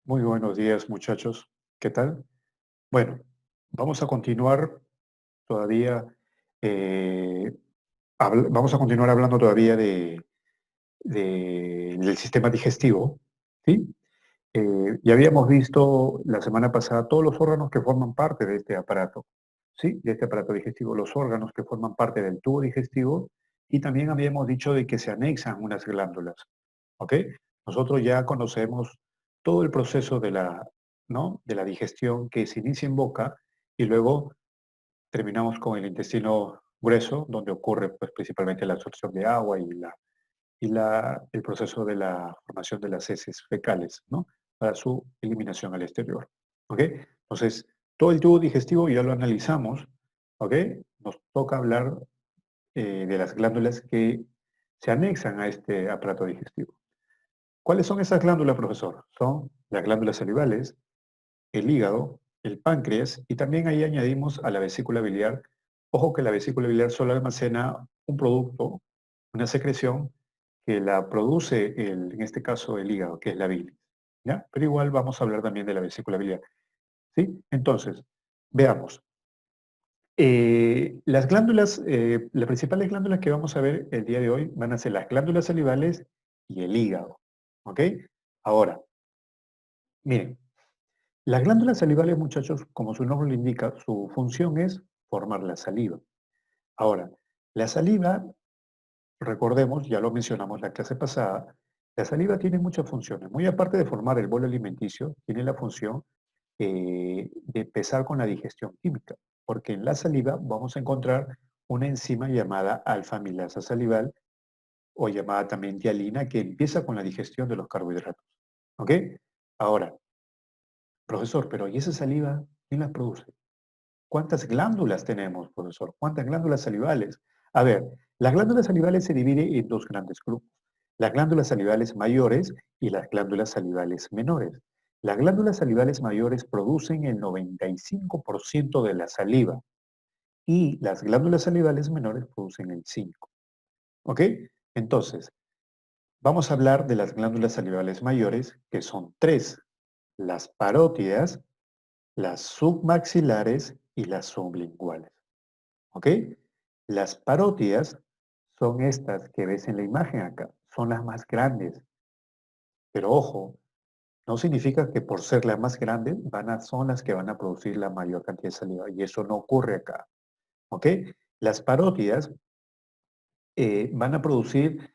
Muy buenos días, muchachos. ¿Qué tal? Bueno, vamos a continuar todavía, eh, vamos a continuar hablando todavía del sistema digestivo, ¿sí? Ya habíamos visto la semana pasada todos los órganos que forman parte de este aparato, ¿sí? De este aparato digestivo, los órganos que forman parte del tubo digestivo y también habíamos dicho de que se anexan unas glándulas, ¿ok? Nosotros ya conocemos todo el proceso ¿no? de la digestión que se inicia en boca y luego terminamos con el intestino grueso, donde ocurre pues, principalmente la absorción de agua el proceso de la formación de las heces fecales, ¿no? Para su eliminación al exterior. ¿Ok? Entonces, todo el tubo digestivo ya lo analizamos, ¿ok? Nos toca hablar de las glándulas que se anexan a este aparato digestivo. ¿Cuáles son esas glándulas, profesor? Son las glándulas salivales, el hígado, el páncreas y también ahí añadimos a la vesícula biliar. Ojo que la vesícula biliar solo almacena un producto, una secreción que la produce, en este caso, el hígado, que es la bilis. ¿Ya? Pero igual vamos a hablar también de la vesícula biliar. ¿Sí? Entonces, veamos. Las principales glándulas que vamos a ver el día de hoy van a ser las glándulas salivales y el hígado. ¿Ok? Ahora, miren, las glándulas salivales, muchachos, como su nombre lo indica, su función es formar la saliva. Ahora, la saliva, recordemos, ya lo mencionamos la clase pasada, la saliva tiene muchas funciones. Muy aparte de formar el bolo alimenticio, tiene la función de empezar con la digestión química, porque en la saliva vamos a encontrar una enzima llamada alfa-amilasa salival o llamada también dialina que empieza con la digestión de los carbohidratos. ¿Ok? Ahora, profesor, pero ¿y esa saliva quién la produce? ¿Cuántas glándulas tenemos, profesor? ¿Cuántas glándulas salivales? A ver, las glándulas salivales se dividen en dos grandes grupos. Las glándulas salivales mayores y las glándulas salivales menores. Las glándulas salivales mayores producen el 95% de la saliva y las glándulas salivales menores producen el 5%. ¿Ok? Entonces, vamos a hablar de las glándulas salivales mayores, que son tres: las parótidas, las submaxilares y las sublinguales. ¿Ok? Las parótidas son estas que ves en la imagen acá, son las más grandes. Pero ojo, no significa que por ser las más grandes son las que van a producir la mayor cantidad de saliva. Y eso no ocurre acá. ¿Ok? Las parótidas van a producir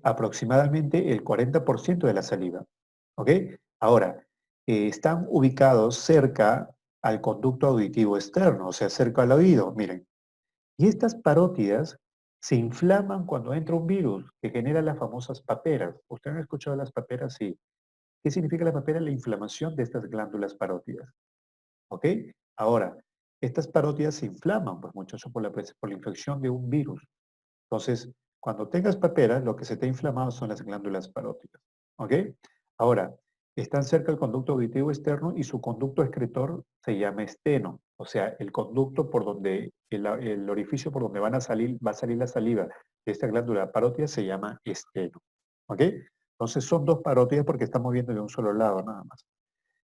aproximadamente el 40% de la saliva. ¿Ok? Ahora, están ubicados cerca al conducto auditivo externo, o sea, cerca al oído. Miren, y estas parótidas se inflaman cuando entra un virus que genera las famosas paperas. ¿Ustedes han escuchado las paperas? Sí. ¿Qué significa la papera? La inflamación de estas glándulas parótidas. ¿Ok? Ahora, estas parótidas se inflaman, pues muchachos, por la infección de un virus. Entonces, cuando tengas paperas, lo que se te ha inflamado son las glándulas parótidas. ¿Ok? Ahora, están cerca del conducto auditivo externo y su conducto excretor se llama esteno. O sea, el conducto por donde, el orificio por donde va a salir la saliva de esta glándula parótida se llama esteno. ¿Ok? Entonces son dos parótidas porque estamos viendo de un solo lado nada más.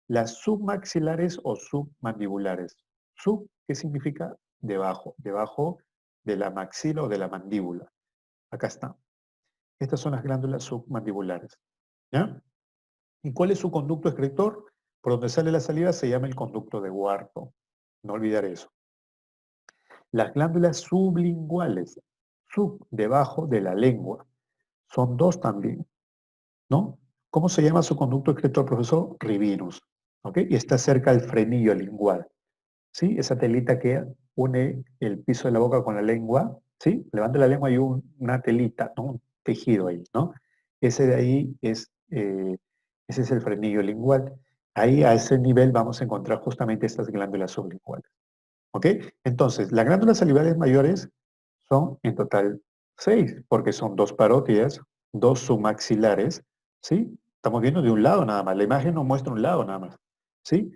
Las submaxilares o submandibulares. Sub, ¿qué significa? Debajo, debajo de la maxila o de la mandíbula. Acá está. Estas son las glándulas submandibulares. ¿Ya? ¿Y cuál es su conducto excretor? Por donde sale la saliva se llama el conducto de Wharton. No olvidar eso. Las glándulas sublinguales, sub, debajo de la lengua. Son dos también, ¿no? ¿Cómo se llama su conducto excretor, profesor? Rivinus. ¿Ok? Y está cerca del frenillo lingual. ¿Sí? Esa telita que une el piso de la boca con la lengua, ¿sí? Levanta la lengua y una telita, ¿no? Un tejido ahí, ¿no? Ese de ahí ese es el frenillo lingual. Ahí a ese nivel vamos a encontrar justamente estas glándulas sublinguales. ¿Ok? Entonces, las glándulas salivales mayores son en total 6, porque son dos parótidas, dos submaxilares, ¿sí? Estamos viendo de un lado nada más. La imagen nos muestra un lado nada más, ¿sí?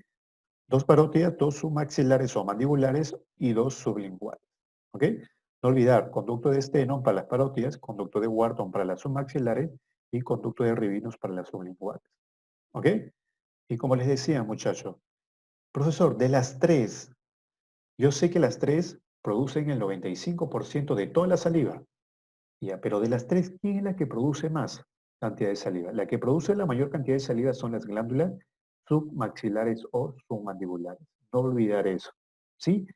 Dos parótidas, dos submaxilares o mandibulares y dos sublinguales. ¿Ok? No olvidar, conducto de Steno para las parótidas, conducto de Wharton para las submaxilares y conducto de Rivinus para las sublinguales. ¿Ok? Y como les decía, muchachos, profesor, de las tres, yo sé que las tres producen el 95% de toda la saliva. Ya, pero de las tres, ¿quién es la que produce más cantidad de saliva? La que produce la mayor cantidad de saliva son las glándulas submaxilares o submandibulares. No olvidar eso. ¿Sí?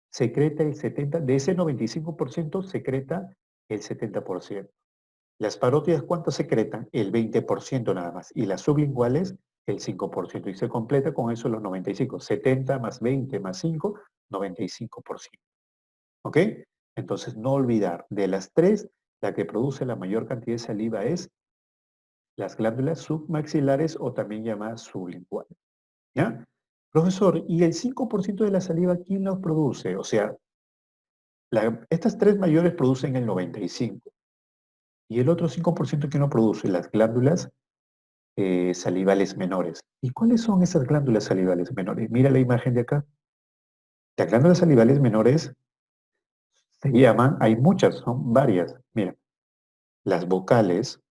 Secreta el 70, de ese 95% secreta el 70%. Las parótidas, ¿cuánto secretan? El 20% nada más. Y las sublinguales, el 5%. Y se completa con eso los 95. 70 más 20 más 5, 95%. ¿Ok? Entonces, no olvidar, de las tres, la que produce la mayor cantidad de saliva es las glándulas submaxilares o también llamadas sublinguales. ¿Ya? Profesor, ¿y el 5% de la saliva quién los produce? O sea, estas tres mayores producen el 95%. Y el otro 5% que no produce, las glándulas salivales menores. ¿Y cuáles son esas glándulas salivales menores? Mira la imagen de acá. Las glándulas salivales menores se llaman, hay muchas, son varias. Mira, las vocales,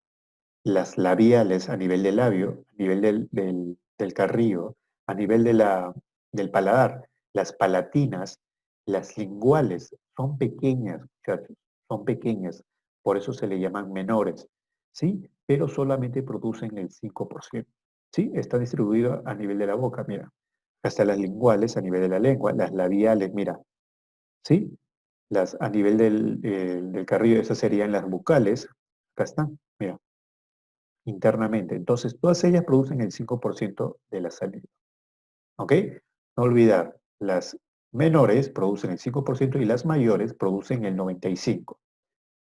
las labiales a nivel del labio, a nivel del carrillo, a nivel del paladar, las palatinas, las linguales, son pequeñas, muchachos, son pequeñas, por eso se le llaman menores, ¿sí? Pero solamente producen el 5%, ¿sí? Está distribuido a nivel de la boca, mira. Hasta las linguales a nivel de la lengua, las labiales, mira, ¿sí? Las a nivel del carrillo, esas serían las bucales, acá están, mira internamente. Entonces, todas ellas producen el 5% de la saliva. ¿Ok? No olvidar, las menores producen el 5% y las mayores producen el 95%.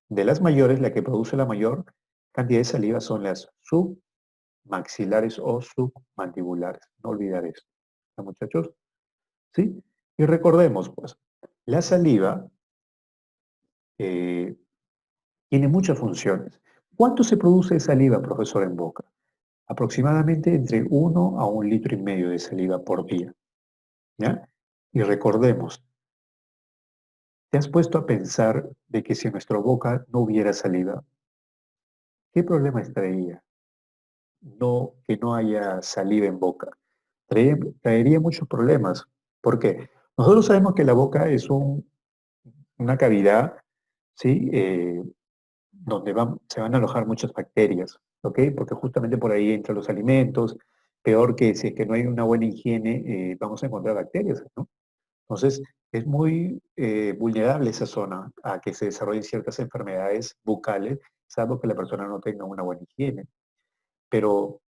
De las mayores, la que produce la mayor cantidad de saliva son las submaxilares o submandibulares. No olvidar eso. ¿Está, muchachos? ¿Sí? Y recordemos, pues, la saliva eh, tiene muchas funciones. ¿Cuánto se produce de saliva, profesor, en boca? Aproximadamente entre 1 a 1,5 litros de saliva por día, ¿ya? Y recordemos, ¿te has puesto a pensar de que si en nuestra boca no hubiera saliva, qué problema traería? No, que no haya saliva en boca. Traería muchos problemas. ¿Por qué? Nosotros sabemos que la boca es una cavidad, ¿sí? Donde se van a alojar muchas bacterias, ¿ok? Porque justamente por ahí entran los alimentos, peor que si es que no hay una buena higiene, vamos a encontrar bacterias, ¿no? Entonces, es muy vulnerable esa zona a que se desarrollen ciertas enfermedades bucales, salvo que la persona no tenga una buena higiene. Pero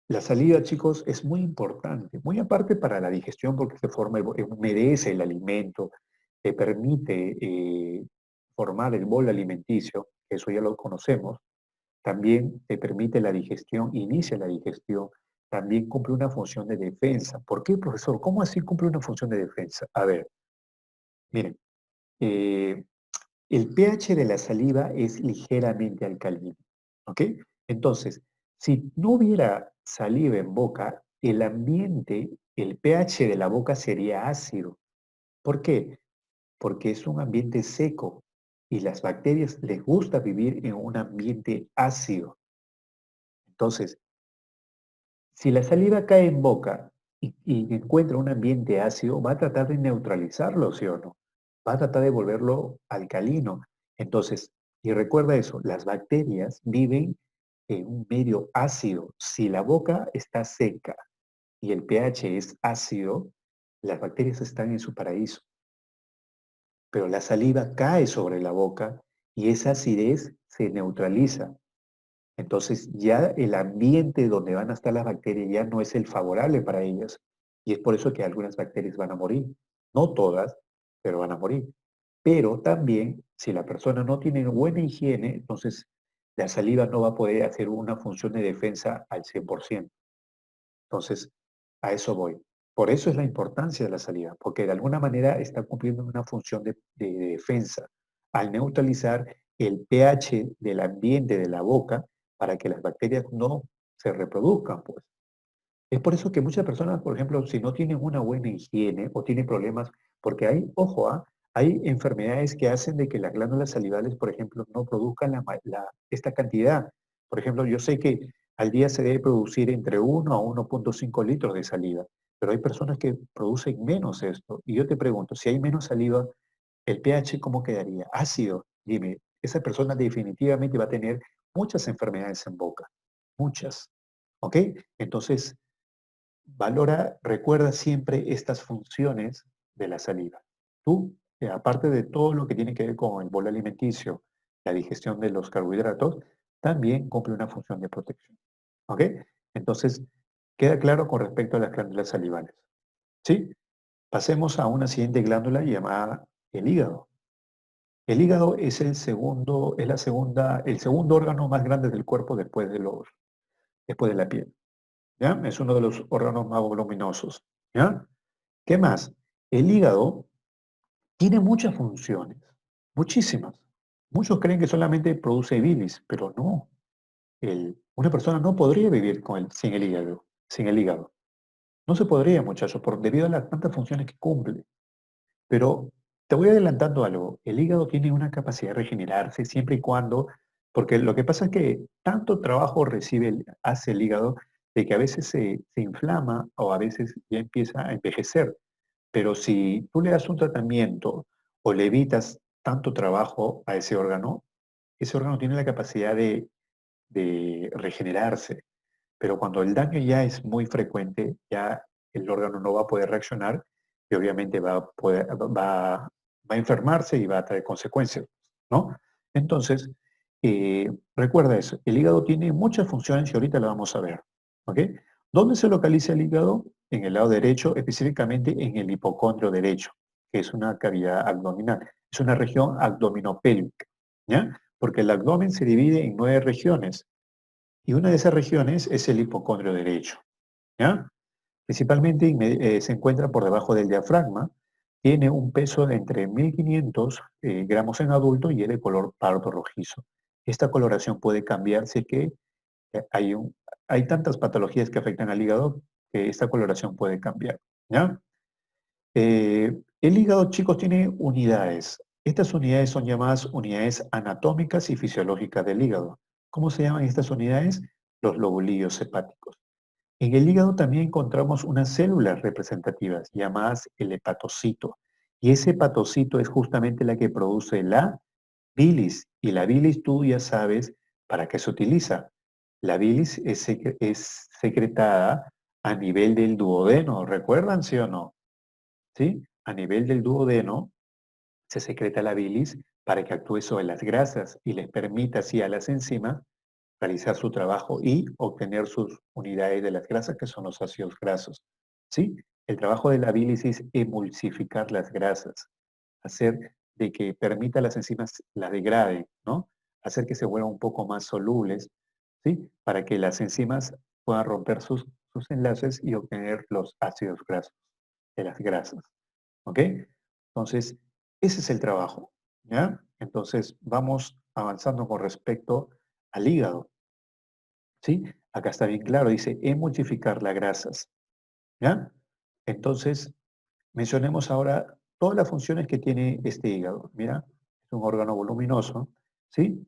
la saliva, chicos, es muy importante, muy aparte para la digestión porque se forma, humedece el alimento, te permite formar el bol alimenticio, que eso ya lo conocemos, también te permite la digestión, inicia la digestión, también cumple una función de defensa. ¿Por qué, profesor? ¿Cómo así cumple una función de defensa? A ver, miren, eh, el pH de la saliva es ligeramente alcalino, ¿ok? Entonces, si no hubiera saliva en boca, el ambiente, el pH de la boca sería ácido. ¿Por qué? Porque es un ambiente seco y las bacterias les gusta vivir en un ambiente ácido. Entonces, si la saliva cae en boca y encuentra un ambiente ácido, va a tratar de neutralizarlo, ¿sí o no? Va a tratar de volverlo alcalino. Entonces, y recuerda eso, las bacterias viven en un medio ácido. Si la boca está seca y el pH es ácido, las bacterias están en su paraíso. Pero la saliva cae sobre la boca y esa acidez se neutraliza. Entonces ya el ambiente donde van a estar las bacterias ya no es el favorable para ellas. Y es por eso que algunas bacterias van a morir. No todas, pero van a morir. Pero también, si la persona no tiene buena higiene, entonces la saliva no va a poder hacer una función de defensa al 100%. Entonces, a eso voy. Por eso es la importancia de la saliva, porque de alguna manera está cumpliendo una función de defensa al neutralizar el pH del ambiente de la boca para que las bacterias no se reproduzcan, pues. Es por eso que muchas personas, por ejemplo, si no tienen una buena higiene o tienen problemas, porque hay, ojo, hay enfermedades que hacen de que las glándulas salivales, por ejemplo, no produzcan esta cantidad. Por ejemplo, yo sé que Al día se debe producir entre 1 a 1,5 litros de saliva, pero hay personas que producen menos esto. Y yo te pregunto, si hay menos saliva, ¿el pH cómo quedaría? Ácido. Dime, esa persona definitivamente va a tener muchas enfermedades en boca, muchas. ¿Ok? Entonces, recuerda siempre estas funciones de la saliva. Tú, aparte de todo lo que tiene que ver con el bolo alimenticio, la digestión de los carbohidratos, también cumple una función de protección. ¿Ok? Entonces, queda claro con respecto a las glándulas salivales. ¿Sí? Pasemos a una siguiente glándula llamada el hígado. El hígado es el segundo órgano más grande del cuerpo después de la piel. ¿Ya? Es uno de los órganos más voluminosos. ¿Ya? ¿Qué más? El hígado tiene muchas funciones, muchísimas. Muchos creen que solamente produce bilis, pero no. Una persona no podría vivir sin el hígado, sin el hígado. No se podría, muchachos, debido a las tantas funciones que cumple. Pero te voy adelantando algo. El hígado tiene una capacidad de regenerarse siempre y cuando, porque lo que pasa es que tanto trabajo hace el hígado de que a veces se inflama o a veces ya empieza a envejecer. Pero si tú le das un tratamiento o le evitas tanto trabajo a ese órgano tiene la capacidad de regenerarse. Pero cuando el daño ya es muy frecuente, ya el órgano no va a poder reaccionar y obviamente va a enfermarse y va a traer consecuencias, ¿no? Entonces, recuerda eso, el hígado tiene muchas funciones y ahorita la vamos a ver, ¿ok? ¿Dónde se localiza el hígado? En el lado derecho, específicamente en el hipocondrio derecho, que es una cavidad abdominal, es una región abdominopélvica, ¿ya? Porque el abdomen se divide en 9 regiones, y una de esas regiones es el hipocondrio derecho, ¿ya? Principalmente se encuentra por debajo del diafragma, tiene un peso de entre 1.500 gramos en adulto y es de color pardo rojizo. Esta coloración puede cambiar si es que eh, hay, un- hay tantas patologías que afectan al hígado que esta coloración puede cambiar, ¿ya? El hígado, chicos, tiene unidades. Estas unidades son llamadas unidades anatómicas y fisiológicas del hígado. ¿Cómo se llaman estas unidades? Los lobulillos hepáticos. En el hígado también encontramos unas células representativas llamadas el hepatocito. Y ese hepatocito es justamente la que produce la bilis. Y la bilis tú ya sabes para qué se utiliza. La bilis es secretada a nivel del duodeno. ¿Recuerdan, sí o no? ¿Sí? A nivel del duodeno se secreta la bilis para que actúe sobre las grasas y les permita así a las enzimas realizar su trabajo y obtener sus unidades de las grasas, que son los ácidos grasos. ¿Sí? El trabajo de la bilis es emulsificar las grasas, hacer de que permita a las enzimas las degraden, ¿no? Hacer que se vuelvan un poco más solubles, ¿sí? Para que las enzimas puedan romper sus enlaces y obtener los ácidos grasos de las grasas. ¿Ok? Entonces, ese es el trabajo, ¿ya? Entonces, vamos avanzando con respecto al hígado, ¿sí? Acá está bien claro, dice emulsificar las grasas, ¿ya? Entonces, mencionemos ahora todas las funciones que tiene este hígado. Mira, es un órgano voluminoso, ¿sí?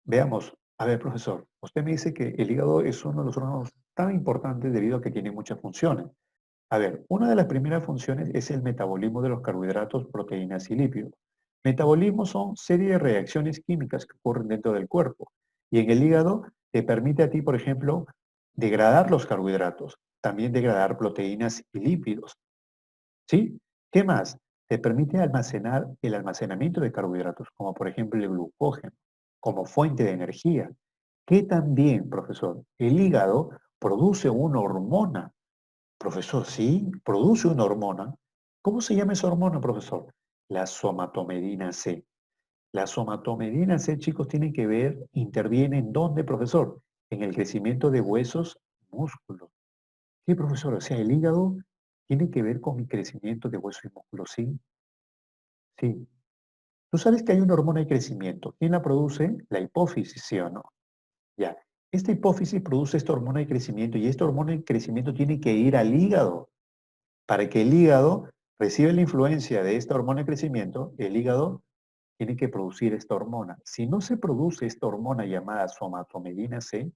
Veamos, a ver, profesor, usted me dice que el hígado es uno de los órganos tan importantes debido a que tiene muchas funciones. A ver, una de las primeras funciones es el metabolismo de los carbohidratos, proteínas y lípidos. Metabolismo son serie de reacciones químicas que ocurren dentro del cuerpo. Y en el hígado te permite a ti, por ejemplo, degradar los carbohidratos, también degradar proteínas y lípidos. ¿Sí? ¿Qué más? Te permite almacenar el almacenamiento de carbohidratos, como por ejemplo el glucógeno, como fuente de energía. Que también, profesor, el hígado produce una hormona. Profesor, sí, produce una hormona. ¿Cómo se llama esa hormona, profesor? La somatomedina C. La somatomedina C, chicos, tiene que ver, interviene en dónde, profesor? En el crecimiento de huesos y músculos. Sí, profesor, o sea, el hígado tiene que ver con mi crecimiento de huesos y músculos, ¿sí? Sí. Tú sabes que hay una hormona de crecimiento. ¿Quién la produce? La hipófisis, ¿sí o no? Ya. Esta hipófisis produce esta hormona de crecimiento y esta hormona de crecimiento tiene que ir al hígado. Para que el hígado reciba la influencia de esta hormona de crecimiento, el hígado tiene que producir esta hormona. Si no se produce esta hormona llamada somatomedina C,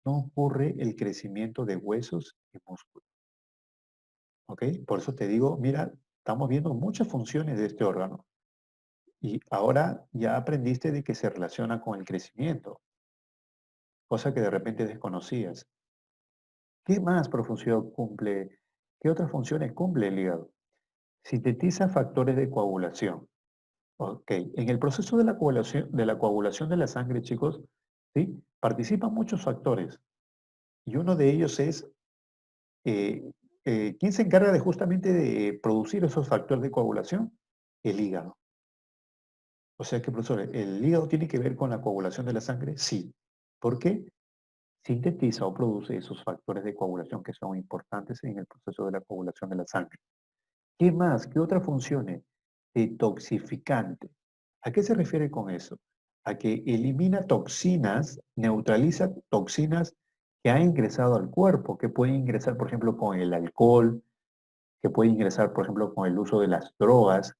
no ocurre el crecimiento de huesos y músculos. ¿Ok? Por eso te digo, mira, estamos viendo muchas funciones de este órgano. Y ahora ya aprendiste de que se relaciona con el crecimiento, cosa que de repente desconocías. ¿Qué más función cumple? ¿Qué otras funciones cumple el hígado? Sintetiza factores de coagulación. Ok, en el proceso de la coagulación de la sangre, chicos, ¿sí? Participan muchos factores y uno de ellos es, eh, ¿quién se encarga de justamente de producir esos factores de coagulación? El hígado. O sea que, profesor, ¿el hígado tiene que ver con la coagulación de la sangre? Sí. ¿Por qué? Sintetiza o produce esos factores de coagulación que son importantes en el proceso de la coagulación de la sangre. ¿Qué más? ¿Qué otras funciones? Detoxificante. ¿A qué se refiere con eso? A que elimina toxinas, neutraliza toxinas que han ingresado al cuerpo, que pueden ingresar, por ejemplo, con el alcohol, que puede ingresar, por ejemplo, con el uso de las drogas,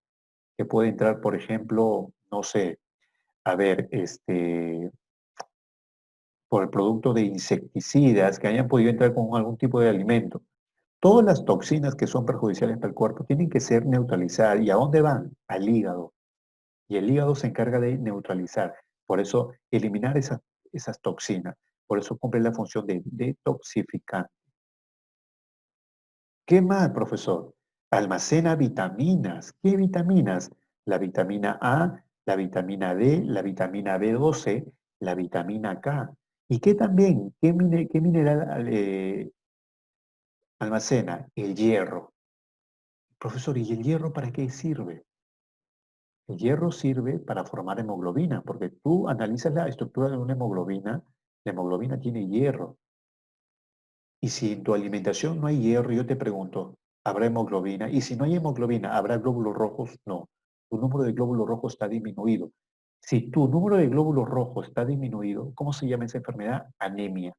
que puede entrar, por ejemplo, no sé, a ver, por el producto de insecticidas que hayan podido entrar con algún tipo de alimento. Todas las toxinas que son perjudiciales para el cuerpo tienen que ser neutralizadas. ¿Y a dónde van? Al hígado. Y el hígado se encarga de neutralizar. Por eso, eliminar esas toxinas. Por eso cumple la función de detoxificante. ¿Qué más, profesor? Almacena vitaminas. ¿Qué vitaminas? La vitamina A, la vitamina D, la vitamina B12, la vitamina K. ¿Y qué también? ¿Qué mineral almacena? El hierro. Profesor, ¿y el hierro para qué sirve? El hierro sirve para formar hemoglobina, porque tú analizas la estructura de una hemoglobina, la hemoglobina tiene hierro. Y si en tu alimentación no hay hierro, yo te pregunto, ¿habrá hemoglobina? Y si no hay hemoglobina, ¿habrá glóbulos rojos? No. Tu número de glóbulos rojos está disminuido. Si tu número de glóbulos rojos está disminuido, ¿cómo se llama esa enfermedad? Anemia.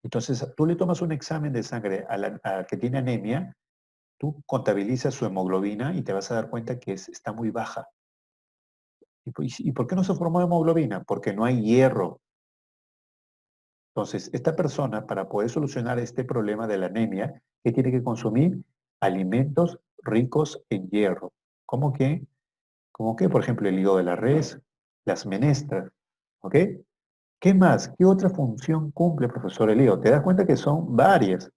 Entonces, tú le tomas un examen de sangre al que tiene anemia, tú contabilizas su hemoglobina y te vas a dar cuenta que está muy baja. ¿Y por qué no se formó hemoglobina? Porque no hay hierro. Entonces, esta persona, para poder solucionar este problema de la anemia, ¿qué tiene que consumir? Alimentos ricos en hierro. ¿Cómo qué? Como que, por ejemplo, el hígado de la res, las menestras. ¿Ok? ¿Qué más? ¿Qué otra función cumple, profesor, el hígado? Te das cuenta que son varias.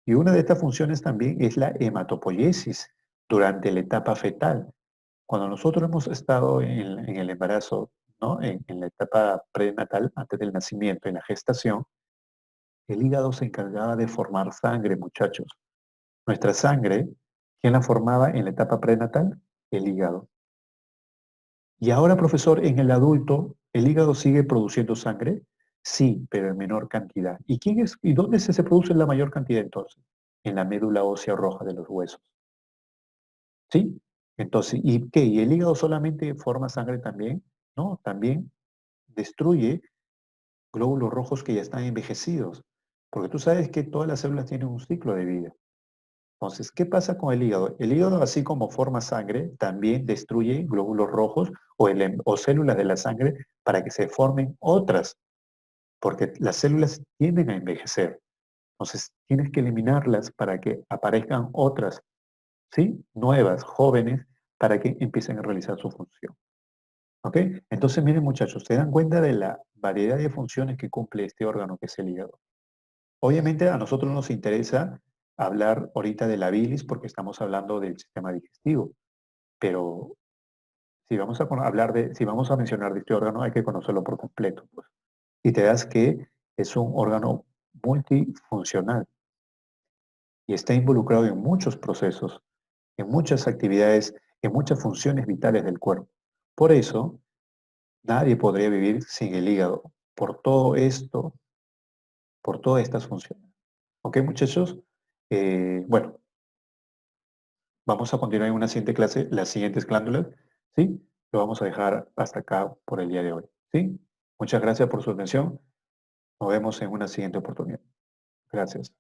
Y una de estas funciones también es la hematopoiesis durante la etapa fetal. Cuando nosotros hemos estado en el embarazo, ¿no? En la etapa prenatal, antes del nacimiento, en la gestación, el hígado se encargaba de formar sangre, muchachos. Nuestra sangre, ¿quién la formaba en la etapa prenatal? El hígado. Y ahora, profesor, en el adulto, ¿el hígado sigue produciendo sangre? Sí, pero en menor cantidad. ¿Y dónde se produce la mayor cantidad entonces? En la médula ósea roja de los huesos. ¿Sí? Entonces, ¿y qué? ¿Y el hígado solamente forma sangre también? No, también destruye glóbulos rojos que ya están envejecidos, porque tú sabes que todas las células tienen un ciclo de vida. Entonces, ¿qué pasa con el hígado? El hígado, así como forma sangre, también destruye glóbulos rojos o células de la sangre para que se formen otras, porque las células tienden a envejecer. Entonces, tienes que eliminarlas para que aparezcan otras, ¿sí? Nuevas, jóvenes, para que empiecen a realizar su función. ¿Ok? Entonces, miren muchachos, se dan cuenta de la variedad de funciones que cumple este órgano que es el hígado. Obviamente a nosotros nos interesa hablar ahorita de la bilis porque estamos hablando del sistema digestivo, pero si vamos a mencionar de este órgano hay que conocerlo por completo, pues. Y te das que es un órgano multifuncional y está involucrado en muchos procesos, en muchas actividades, en muchas funciones vitales del cuerpo. Por eso, nadie podría vivir sin el hígado, por todo esto, por todas estas funciones. ¿Ok, muchachos? Bueno, vamos a continuar en una siguiente clase, las siguientes glándulas, ¿sí? Lo vamos a dejar hasta acá por el día de hoy, ¿sí? Muchas gracias por su atención. Nos vemos en una siguiente oportunidad. Gracias.